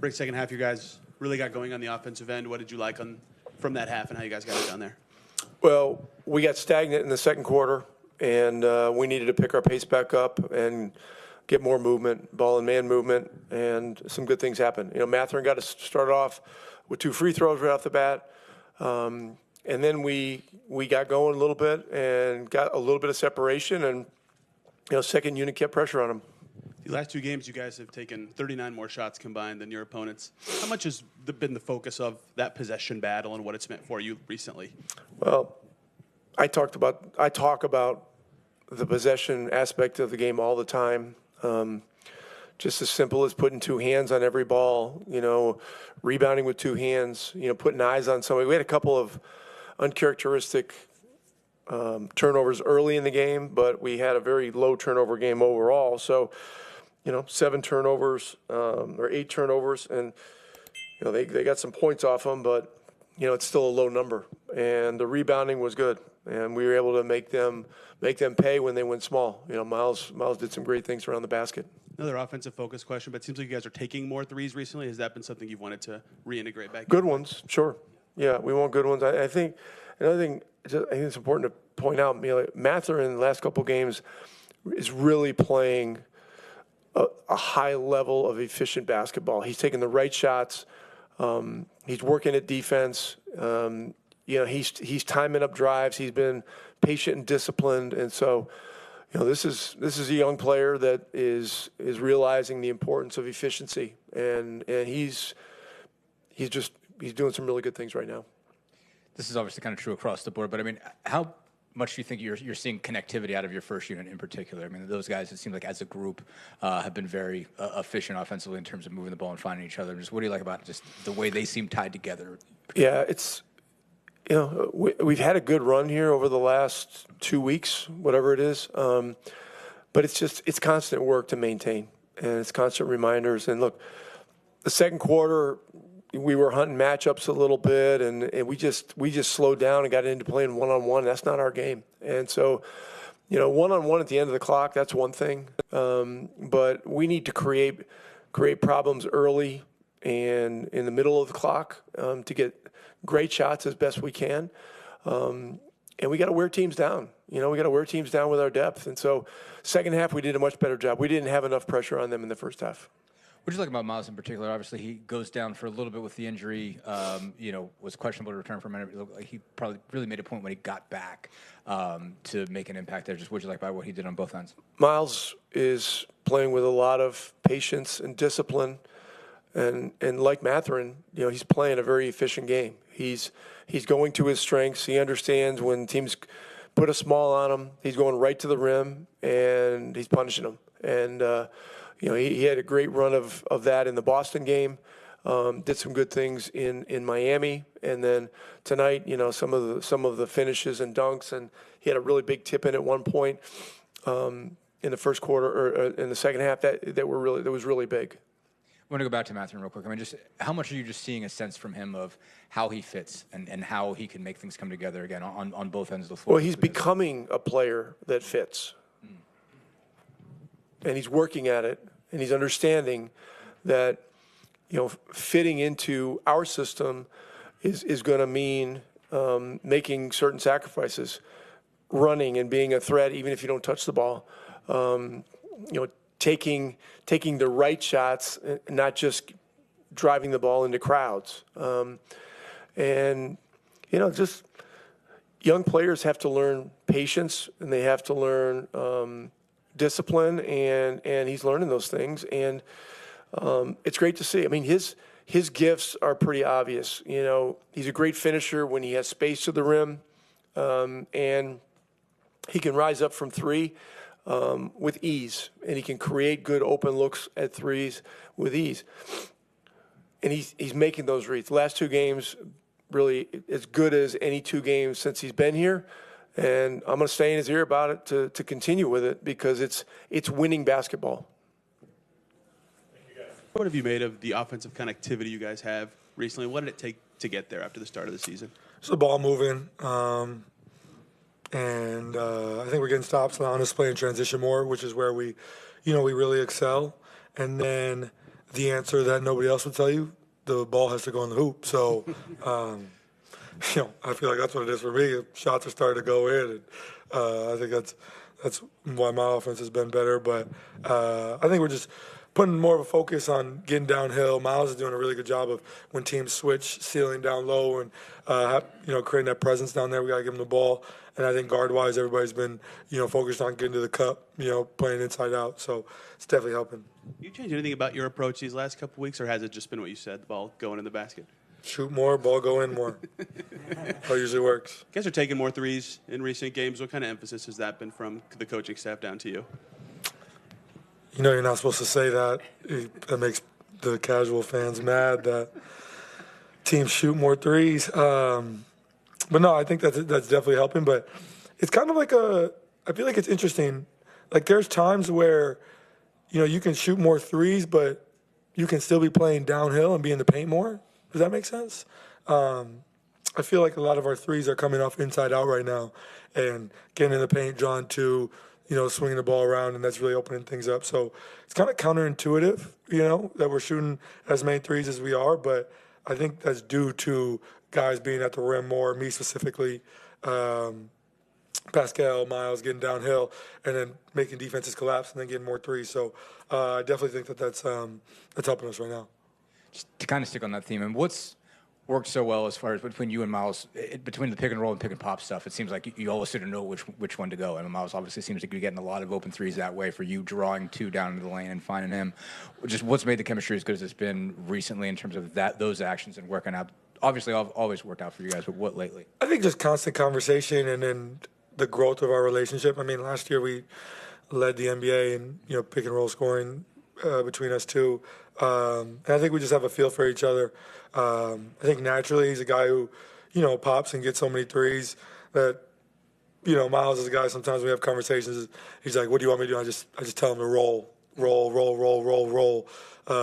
Great second half. You guys really got going on the offensive end. What did you like from that half and how you guys got it down there? Well, we got stagnant in the second quarter, and we needed to pick our pace back up and get more movement, ball and man movement, and some good things happened. Matherin got us started off with 2 free throws right off the bat, and then we got going a little bit and got a little bit of separation, and second unit kept pressure on him. The last 2 games, you guys have taken 39 more shots combined than your opponents. How much has been the focus of that possession battle and what it's meant for you recently? Well, I talk about the possession aspect of the game all the time. Just as simple as putting 2 hands on every ball, rebounding with 2 hands, putting eyes on somebody. We had a couple of uncharacteristic turnovers early in the game, but we had a very low turnover game overall. So, 7 turnovers or 8 turnovers, and they got some points off them, but it's still a low number. And the rebounding was good, and we were able to make them pay when they went small. Myles did some great things around the basket. Another offensive focus question, but it seems like you guys are taking more threes recently. Has that been something you've wanted to reintegrate back? Good ones, sure. Yeah, we want good ones. I think another thing I think it's important to point out, Matherin in the last couple games is really playing a high level of efficient basketball. He's taking the right shots. He's working at defense. He's timing up drives. He's been patient and disciplined, and so this is a young player that is realizing the importance of efficiency, and he's doing some really good things right now. This is obviously kind of true across the board, but I mean, how much do you think you're seeing connectivity out of your first unit in particular? I mean, those guys, it seems like as a group, have been very efficient offensively in terms of moving the ball and finding each other. Just what do you like about just the way they seem tied together? Yeah, it's we've had a good run here over the last 2 weeks, whatever it is, but it's constant work to maintain, and it's constant reminders. And look, the second quarter, we were hunting matchups a little bit, and we just slowed down and got into playing one-on-one. That's not our game. And so, one-on-one at the end of the clock, that's one thing. But we need to create problems early and in the middle of the clock to get great shots as best we can. And we got to wear teams down. We got to wear teams down with our depth. And so second half, we did a much better job. We didn't have enough pressure on them in the first half. What do you like about Myles in particular? Obviously, he goes down for a little bit with the injury. Was questionable to return for a minute. It looked like he probably really made a point when he got back to make an impact there. Just what do you like about what he did on both ends? Myles is playing with a lot of patience and discipline, and like Matherin, he's playing a very efficient game. He's going to his strengths. He understands when teams put a small on him, he's going right to the rim and he's punishing them. And he had a great run of that in the Boston game. Did some good things in Miami, and then tonight, some of the finishes and dunks, and he had a really big tip in at one point in the first quarter or in the second half that was really big. I want to go back to Matherin real quick. I mean, just how much are you just seeing a sense from him of how he fits and how he can make things come together again on both ends of the floor? Well, he's becoming a player that fits. And he's working at it, and he's understanding that, fitting into our system is going to mean making certain sacrifices, running and being a threat even if you don't touch the ball, taking the right shots, not just driving the ball into crowds. Just young players have to learn patience, and they have to learn discipline, and he's learning those things, and it's great to see. I mean, his gifts are pretty obvious. He's a great finisher when he has space to the rim, and he can rise up from three with ease, and he can create good open looks at threes with ease. And he's making those reads. The last 2 games, really as good as any 2 games since he's been here. And I'm going to stay in his ear about it to continue with it because it's winning basketball. What have you made of the offensive connectivity you guys have recently? What did it take to get there after the start of the season? So the ball moving, and I think we're getting stops, allowing us to play in transition more, which is where we really excel. And then the answer that nobody else would tell you. The ball has to go in the hoop. So, I feel like that's what it is for me. Shots are starting to go in, and I think that's why my offense has been better. But I think we're just putting more of a focus on getting downhill. Myles is doing a really good job of when teams switch, sealing down low, and creating that presence down there. We got to give him the ball. And I think guard-wise, everybody's been focused on getting to the cup, playing inside out. So it's definitely helping. You change anything about your approach these last couple weeks, or has it just been what you said, the ball going in the basket? Shoot more, ball go in more. That usually works. You guys are taking more threes in recent games. What kind of emphasis has that been from the coaching staff down to you? You're not supposed to say that. That makes the casual fans mad that teams shoot more threes. But no, I think that's definitely helping. But it's kind of like I feel like it's interesting. Like there's times where, you can shoot more threes, but you can still be playing downhill and be in the paint more. Does that make sense? I feel like a lot of our threes are coming off inside out right now and getting in the paint, drawing two, swinging the ball around, and that's really opening things up. So it's kind of counterintuitive, that we're shooting as many threes as we are, but I think that's due to guys being at the rim more, me specifically, Pascal, Myles getting downhill, and then making defenses collapse and then getting more threes. So I definitely think that's helping us right now. Just to kind of stick on that theme, and what's worked so well as far as between you and Myles, between the pick and roll and pick and pop stuff, it seems like you always sort of know which one to go. And Myles obviously seems like you're getting a lot of open threes that way for you, drawing two down into the lane and finding him. Just what's made the chemistry as good as it's been recently in terms of those actions and working out? Obviously, always worked out for you guys, but what lately? I think just constant conversation and then the growth of our relationship. I mean, last year we led the NBA in pick and roll scoring between us two. And I think we just have a feel for each other. I think naturally he's a guy who, pops and gets so many threes that, Myles is a guy sometimes we have conversations. He's like, what do you want me to do? I just tell him to roll,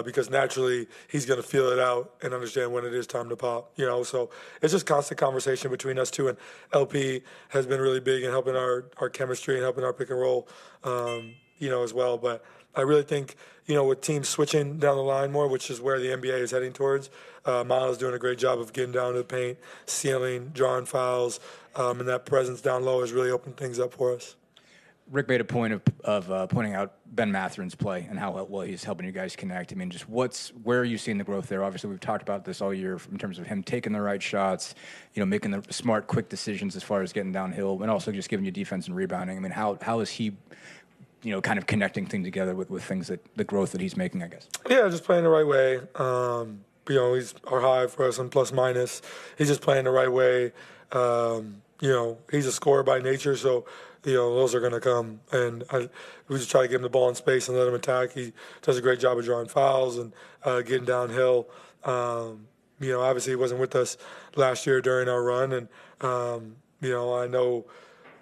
because naturally he's going to feel it out and understand when it is time to pop, So it's just constant conversation between us two. And LP has been really big in helping our chemistry and helping our pick and roll, as well. But I really think, with teams switching down the line more, which is where the NBA is heading towards, Myles is doing a great job of getting down to the paint, sealing, drawing fouls, and that presence down low has really opened things up for us. Rick made a point of pointing out Ben Matherin's play and how well he's helping you guys connect. I mean, just where are you seeing the growth there? Obviously, we've talked about this all year in terms of him taking the right shots, making the smart, quick decisions as far as getting downhill, and also just giving you defense and rebounding. I mean, how is he, kind of connecting things together with things the growth that he's making, I guess? Yeah, just playing the right way. He's our high for us and plus minus. He's just playing the right way. He's a scorer by nature, so those are going to come. And we just try to give him the ball in space and let him attack. He does a great job of drawing fouls and getting downhill. Obviously he wasn't with us last year during our run, and I know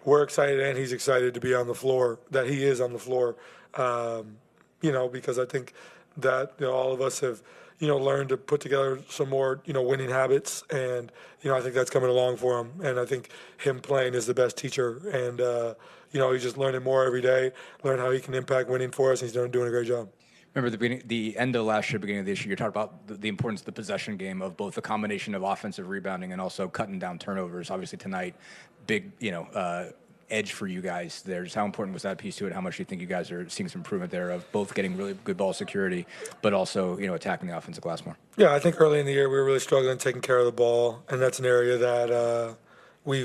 we're excited and he's excited to be on the floor. That he is on the floor. Because I think that all of us have learned to put together some more, winning habits. And, I think that's coming along for him. And I think him playing is the best teacher. And, he's just learning more every day, learn how he can impact winning for us. And he's doing a great job. Remember the end of last year, beginning of this year, you talked about the importance of the possession game of both the combination of offensive rebounding and also cutting down turnovers. Obviously tonight, big, edge for you guys there. Just how important was that piece to it? How much do you think you guys are seeing some improvement there of both getting really good ball security, but also, attacking the offensive glass more? Yeah, I think early in the year we were really struggling taking care of the ball, and that's an area that we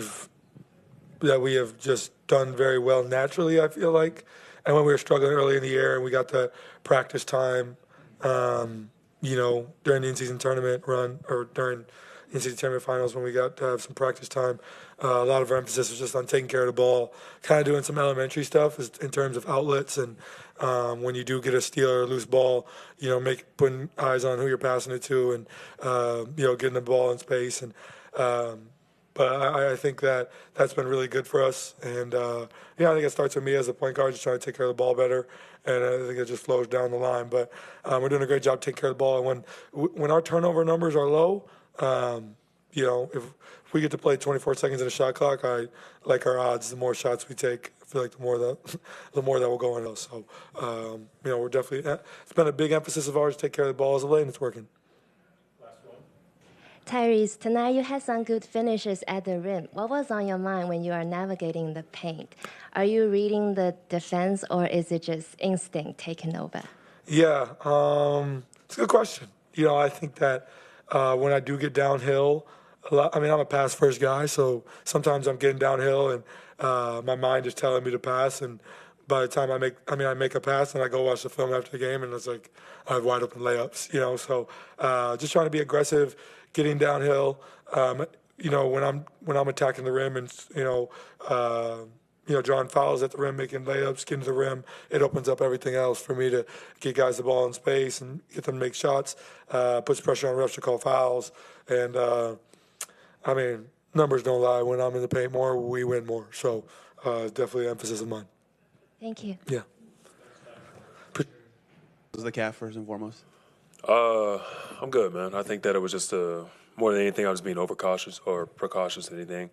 have just done very well naturally, I feel like. And when we were struggling early in the year and we got the practice time, during the in-season tournament run or during in-season tournament finals when we got to have some practice time, a lot of our emphasis was just on taking care of the ball, kind of doing some elementary stuff in terms of outlets. And when you do get a steal or a loose ball, putting eyes on who you're passing it to and, getting the ball in space. And but I think that's been really good for us. And, I think it starts with me as a point guard, just trying to take care of the ball better. And I think it just flows down the line. But we're doing a great job taking care of the ball. And when our turnover numbers are low, if we get to play 24 seconds in a shot clock, I like our odds. The more shots we take, I feel like the more that will go in. So, we're definitely. It's been a big emphasis of ours to take care of the ball as of late, and it's working. Tyrese, tonight you had some good finishes at the rim. What was on your mind when you are navigating the paint? Are you reading the defense, or is it just instinct taking over? Yeah, it's a good question. I think that when I do get downhill, I'm a pass-first guy, so sometimes I'm getting downhill and my mind is telling me to pass, and by the time I make a pass and I go watch the film after the game, and it's like I have wide open layups, So just trying to be aggressive, getting downhill. When I'm attacking the rim and drawing fouls at the rim, making layups, getting to the rim, it opens up everything else for me to get guys the ball in space and get them to make shots, puts pressure on refs to call fouls. And, numbers don't lie. When I'm in the paint more, we win more. So definitely an emphasis of mine. Thank you. Yeah. Was the calf first and foremost? I'm good, man. I think that it was just more than anything, I was being overcautious or precautious than anything.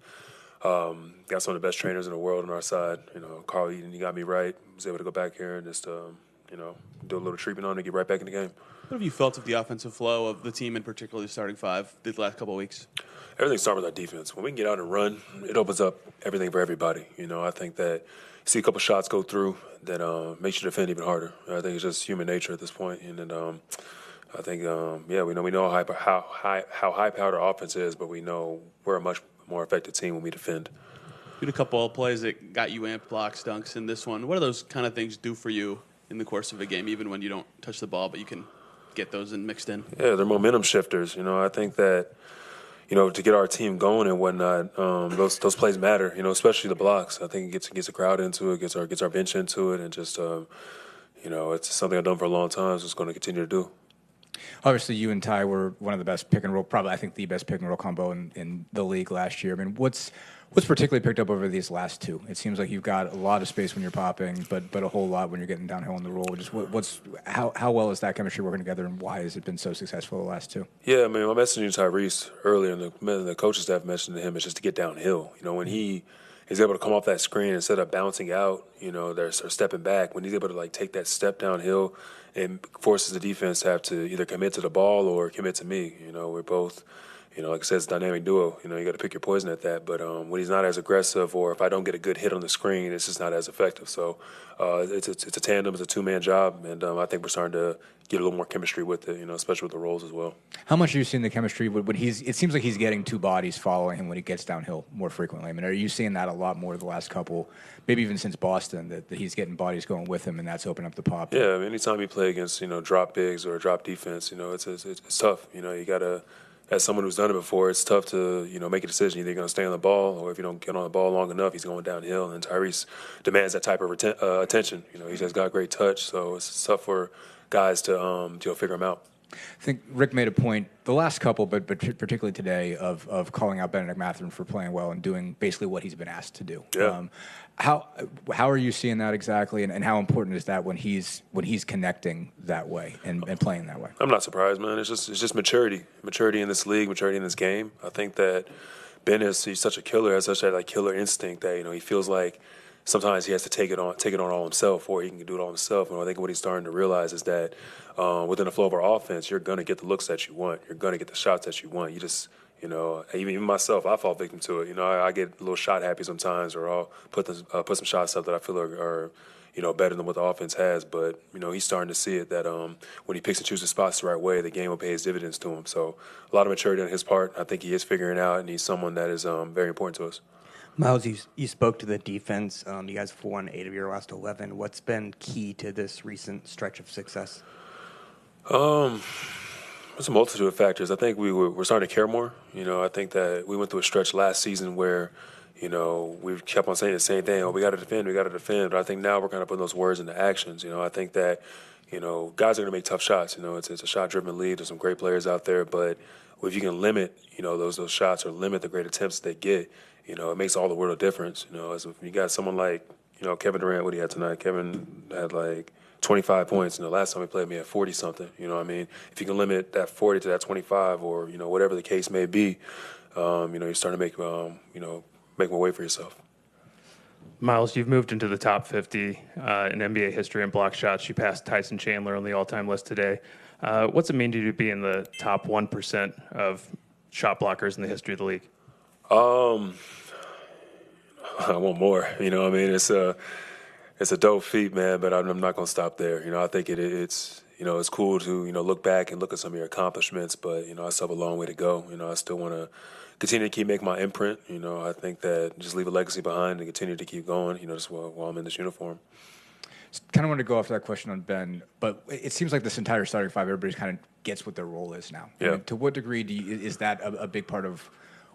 Got some of the best trainers in the world on our side. Carl Eaton, he got me right. Was able to go back here and just, do a little treatment on it, get right back in the game. What have you felt of the offensive flow of the team, and particularly the starting five, the last couple of weeks? Everything starts with our defense. When we can get out and run, it opens up everything for everybody. I think that you see a couple shots go through that makes you defend even harder. I think it's just human nature at this point. And then I think, we know how high-powered our offense is, but we know we're a much more effective team when we defend. You had a couple of plays that got you amped, blocks, dunks in this one. What do those kind of things do for you in the course of a game, even when you don't touch the ball, but you can get those and mixed in? Yeah, they're momentum shifters. I think that, to get our team going and whatnot, those plays matter, especially the blocks. I think it gets the crowd into it, gets our bench into it, and just, it's something I've done for a long time, so it's going to continue to do. Obviously, you and Ty were one of the best pick and roll, probably I think the best pick and roll combo in the league last year. What's particularly picked up over these last two? It seems like you've got a lot of space when you're popping, but a whole lot when you're getting downhill on the roll. Just how well is that chemistry working together, and why has it been so successful the last two? Yeah, I messaging Tyrese earlier, and the coaching staff mentioned to him, is just to get downhill. When he is able to come off that screen instead of bouncing out, they're stepping back. When he's able to take that step downhill, and forces the defense to have to either commit to the ball or commit to me. We're both, like I said, it's a dynamic duo. You got to pick your poison at that. But when he's not as aggressive, or if I don't get a good hit on the screen, it's just not as effective. So it's a tandem, it's a two-man job, and I think we're starting to get a little more chemistry with it, especially with the roles as well. How much are you seeing the chemistry when it seems like he's getting two bodies following him when he gets downhill more frequently? Are you seeing that a lot more the last couple, maybe even since Boston, that he's getting bodies going with him, and that's opening up the pop? Yeah, anytime you play against, drop bigs or drop defense, it's tough. You got to, as someone who's done it before, it's tough to, make a decision. Either you're going to stay on the ball, or if you don't get on the ball long enough, he's going downhill. And Tyrese demands that type of attention. He's just got great touch, so it's tough for guys to figure him out. I think Rick made a point the last couple, but particularly today, of calling out Benedict Mathurin for playing well and doing basically what he's been asked to do. Yeah. How are you seeing that exactly, and how important is that when he's connecting that way and playing that way? I'm not surprised, man. It's just maturity in this league, maturity in this game. I think that Ben he's such a killer, has such that killer instinct that he feels like sometimes he has to take it on all himself, or he can do it all himself. And I think what he's starting to realize is that within the flow of our offense, you're going to get the looks that you want. You're going to get the shots that you want. You just, even myself, I fall victim to it. I get a little shot happy sometimes, or I'll put some shots up that I feel are better than what the offense has. But, he's starting to see it that when he picks and chooses spots the right way, the game will pay his dividends to him. So a lot of maturity on his part. I think he is figuring it out, and he's someone that is very important to us. Myles, you spoke to the defense. You guys have won 8 of your last 11. What's been key to this recent stretch of success? There's a multitude of factors. I think we're starting to care more. I think that we went through a stretch last season where, we kept on saying the same thing. Oh, we got to defend. But I think now we're kind of putting those words into actions. I think that, guys are going to make tough shots. It's a shot-driven league. There's some great players out there. But if you can limit, those shots, or limit the great attempts they get, it makes all the world of difference. As if you got someone like, Kevin Durant, what he had tonight. Kevin had 25 points. Last time he played me at 40-something. If you can limit that 40 to that 25, or, whatever the case may be, you're starting to make more way for yourself. Myles, you've moved into the top 50 in NBA history in block shots. You passed Tyson Chandler on the all-time list today. What's it mean to you to be in the top 1% of shot blockers in the history of the league? I want more. It's a dope feat, man. But I'm not gonna stop there. I think it's cool to look back and look at some of your accomplishments. But I still have a long way to go. I still want to continue to keep making my imprint. I think that just leave a legacy behind and continue to keep going. Just while I'm in this uniform. Kind of want to go off that question on Ben, but it seems like this entire starting five, everybody kind of gets what their role is now. Yeah. To what degree is that a big part of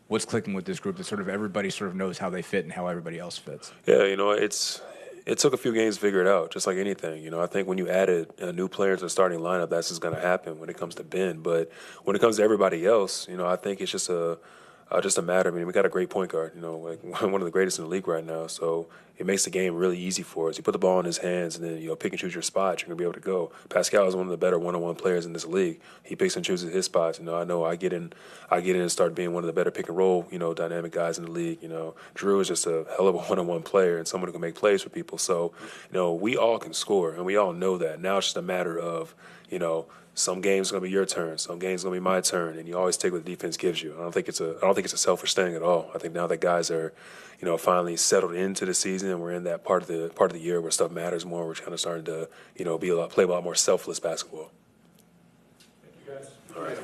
what's clicking with this group, that sort of everybody sort of knows how they fit and how everybody else fits? Yeah, it took a few games to figure it out, just like anything. I think when you added a new player to the starting lineup, that's just going to happen when it comes to Ben. But when it comes to everybody else, I think it's just a matter. We got a great point guard, like one of the greatest in the league right now. So it makes the game really easy for us. You put the ball in his hands, and then pick and choose your spot. You're gonna be able to go. Pascal is one of the better one-on-one players in this league. He picks and chooses his spots. I know I get in and start being one of the better pick and roll, dynamic guys in the league. Drew is just a hell of a one-on-one player and someone who can make plays for people. So, we all can score, and we all know that. Now it's just a matter of, some games gonna be your turn, some games gonna be my turn, and you always take what the defense gives you. I don't think it's a selfish thing at all. I think now that guys are, finally settled into the season, and we're in that part of the year where stuff matters more. We're kind of starting to, play a lot more selfless basketball. Thank you guys. All right.